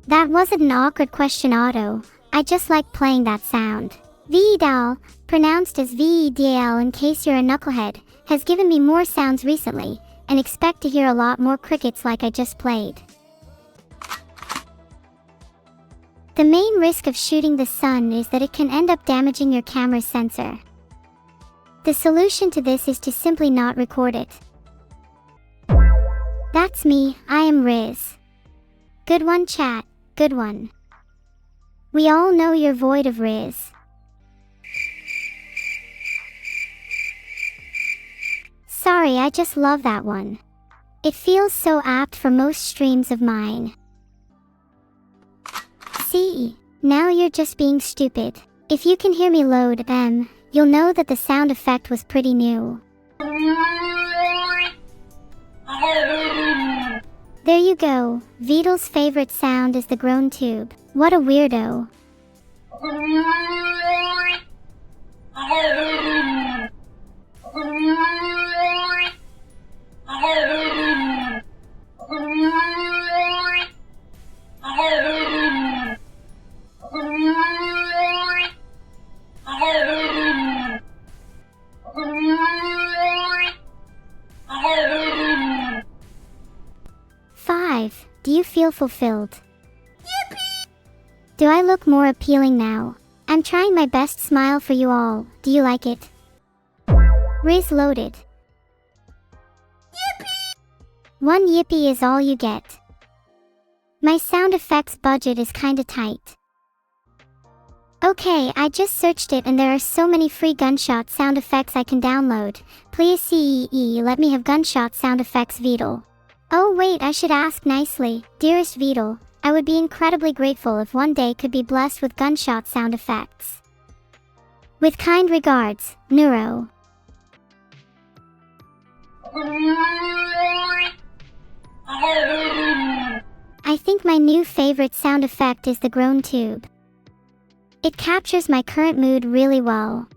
That wasn't an awkward question, Otto. I just like playing that sound. Vidal, pronounced as Vedal in case you're a knucklehead, has given me more sounds recently, and expect to hear a lot more crickets like I just played. The main risk of shooting the sun is that it can end up damaging your camera's sensor. The solution to this is to simply not record it. That's me, I am Riz. Good one, chat, good one. We all know you're void of Riz. Sorry, I just love that one. It feels so apt for most streams of mine. See, now you're just being stupid. If you can hear me load you'll know that the sound effect was pretty new. There you go. Vidal's favorite sound is the groan tube. What a weirdo. Do you feel fulfilled? Yippee! Do I look more appealing now? I'm trying my best smile for you all. Do you like it? Riz loaded. Yippee! One yippee is all you get. My sound effects budget is kinda tight. Okay, I just searched it and there are so many free gunshot sound effects I can download. Please let me have gunshot sound effects, Vidal. Oh wait, I should ask nicely. Dearest Vidal, I would be incredibly grateful if one day could be blessed with gunshot sound effects. With kind regards, Neuro. I think my new favorite sound effect is the groan tube. It captures my current mood really well.